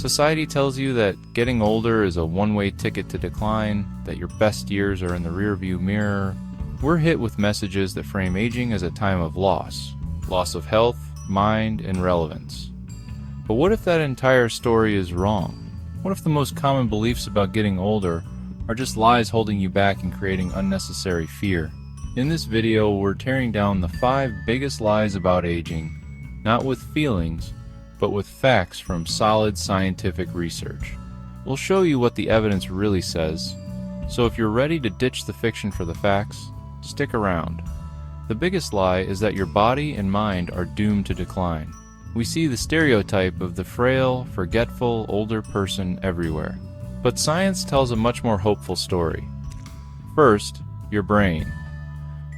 Society tells you that getting older is a one-way ticket to decline, that your best years are in the rearview mirror. We're hit with messages that frame aging as a time of loss of health, mind, and relevance. But what if that entire story is wrong? What if the most common beliefs about getting older are just lies holding you back and creating unnecessary fear? In this video, we're tearing down the 5 biggest lies about aging, not with feelings, but with facts from solid scientific research. We'll show you what the evidence really says, so if you're ready to ditch the fiction for the facts, stick around. The biggest lie is that your body and mind are doomed to decline. We see the stereotype of the frail, forgetful, older person everywhere. But science tells a much more hopeful story. First, your brain.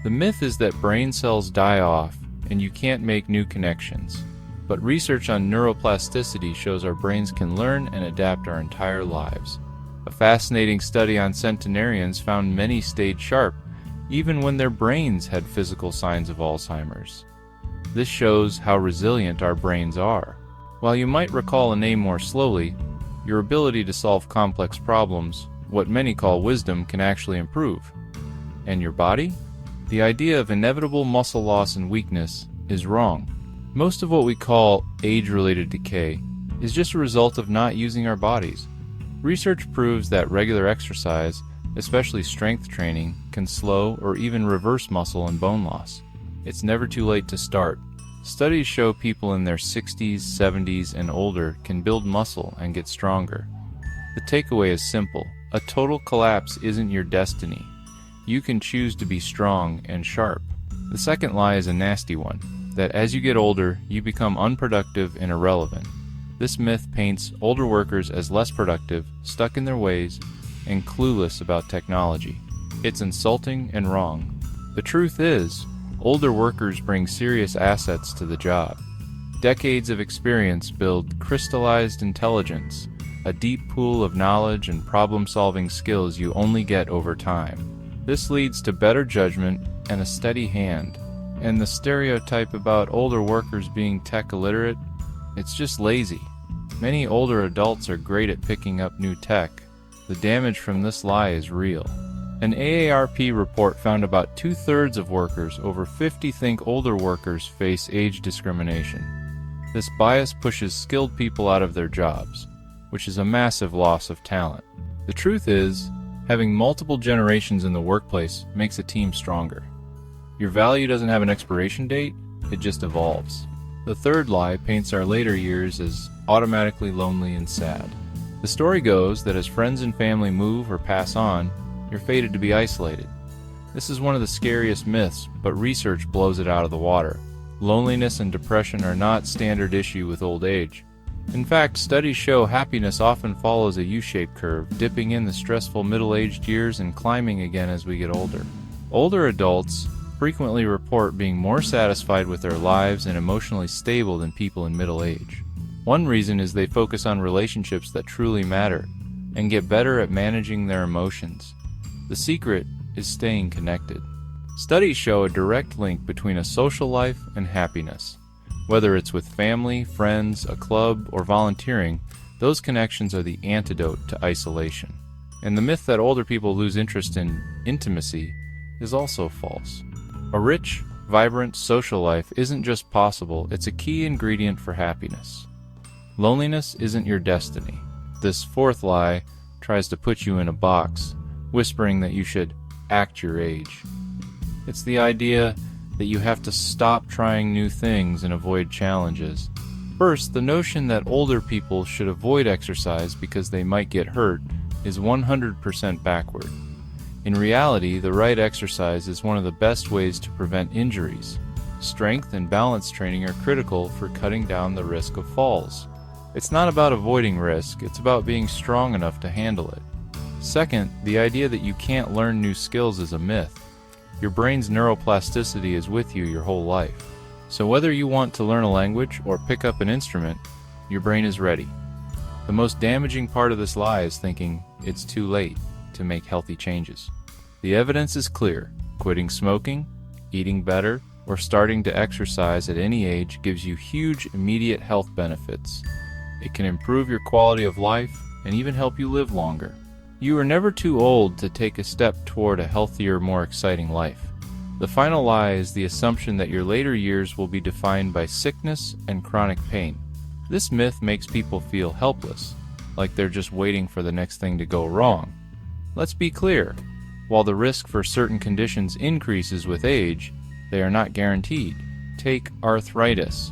The myth is that brain cells die off and you can't make new connections. But research on neuroplasticity shows our brains can learn and adapt our entire lives. A fascinating study on centenarians found many stayed sharp, even when their brains had physical signs of Alzheimer's. This shows how resilient our brains are. While you might recall a name more slowly, your ability to solve complex problems, what many call wisdom, can actually improve. And your body? The idea of inevitable muscle loss and weakness is wrong. Most of what we call age-related decay is just a result of not using our bodies. Research proves that regular exercise, especially strength training, can slow or even reverse muscle and bone loss. It's never too late to start. Studies show people in their 60s, 70s, and older can build muscle and get stronger. The takeaway is simple. A total collapse isn't your destiny. You can choose to be strong and sharp. The second lie is a nasty one, that as you get older, you become unproductive and irrelevant. This myth paints older workers as less productive, stuck in their ways, and clueless about technology. It's insulting and wrong. The truth is, older workers bring serious assets to the job. Decades of experience build crystallized intelligence, a deep pool of knowledge and problem-solving skills you only get over time. This leads to better judgment and a steady hand. And the stereotype about older workers being tech illiterate, it's just lazy. Many older adults are great at picking up new tech. The damage from this lie is real. An AARP report found about 2/3 of workers over 50 think older workers face age discrimination. This bias pushes skilled people out of their jobs, which is a massive loss of talent. The truth is, having multiple generations in the workplace makes a team stronger. Your value doesn't have an expiration date, it just evolves. The third lie paints our later years as automatically lonely and sad. The story goes that as friends and family move or pass on, you're fated to be isolated. This is one of the scariest myths, but research blows it out of the water. Loneliness and depression are not standard issue with old age. In fact, studies show happiness often follows a U-shaped curve, dipping in the stressful middle-aged years and climbing again as we get older. Older adults frequently report being more satisfied with their lives and emotionally stable than people in middle age. One reason is they focus on relationships that truly matter and get better at managing their emotions. The secret is staying connected. Studies show a direct link between a social life and happiness. Whether it's with family, friends, a club, or volunteering, those connections are the antidote to isolation. And the myth that older people lose interest in intimacy is also false. A rich, vibrant social life isn't just possible, it's a key ingredient for happiness. Loneliness isn't your destiny. This fourth lie tries to put you in a box, whispering that you should act your age. It's the idea that you have to stop trying new things and avoid challenges. First, the notion that older people should avoid exercise because they might get hurt is 100% backward. In reality, the right exercise is one of the best ways to prevent injuries. Strength and balance training are critical for cutting down the risk of falls. It's not about avoiding risk, it's about being strong enough to handle it. Second, the idea that you can't learn new skills is a myth. Your brain's neuroplasticity is with you your whole life. So whether you want to learn a language or pick up an instrument, your brain is ready. The most damaging part of this lie is thinking it's too late to make healthy changes. The evidence is clear. Quitting smoking, eating better, or starting to exercise at any age gives you huge immediate health benefits. It can improve your quality of life and even help you live longer. You are never too old to take a step toward a healthier, more exciting life. The final lie is the assumption that your later years will be defined by sickness and chronic pain. This myth makes people feel helpless, like they're just waiting for the next thing to go wrong. Let's be clear. While the risk for certain conditions increases with age, they are not guaranteed. Take arthritis.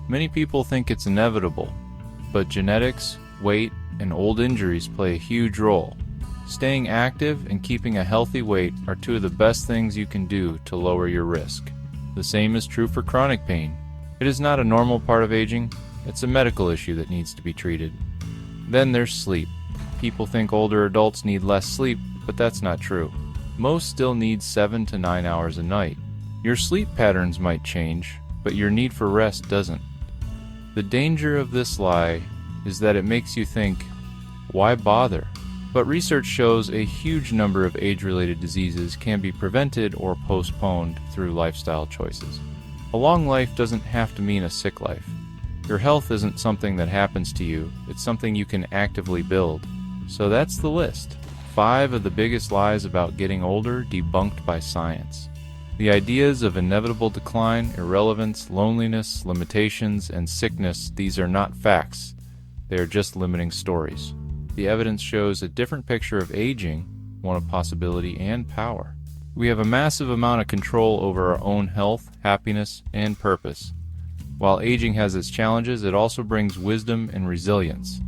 Many people think it's inevitable, but genetics, weight, and old injuries play a huge role. Staying active and keeping a healthy weight are two of the best things you can do to lower your risk. The same is true for chronic pain. It is not a normal part of aging, it's a medical issue that needs to be treated. Then there's sleep. People think older adults need less sleep, but that's not true. Most still need 7 to 9 hours a night. Your sleep patterns might change, but your need for rest doesn't. The danger of this lie is that it makes you think, why bother? But research shows a huge number of age-related diseases can be prevented or postponed through lifestyle choices. A long life doesn't have to mean a sick life. Your health isn't something that happens to you, it's something you can actively build. So that's the list. 5 of the biggest lies about getting older debunked by science. The ideas of inevitable decline, irrelevance, loneliness, limitations, and sickness, these are not facts. They are just limiting stories. The evidence shows a different picture of aging, one of possibility and power. We have a massive amount of control over our own health, happiness, and purpose. While aging has its challenges, it also brings wisdom and resilience.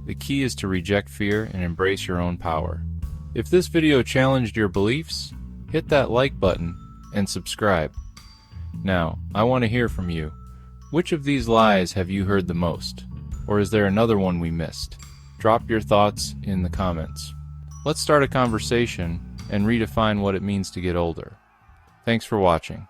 The key is to reject fear and embrace your own power. If this video challenged your beliefs, hit that like button and subscribe. Now, I want to hear from you. Which of these lies have you heard the most? Or is there another one we missed? Drop your thoughts in the comments. Let's start a conversation and redefine what it means to get older. Thanks for watching.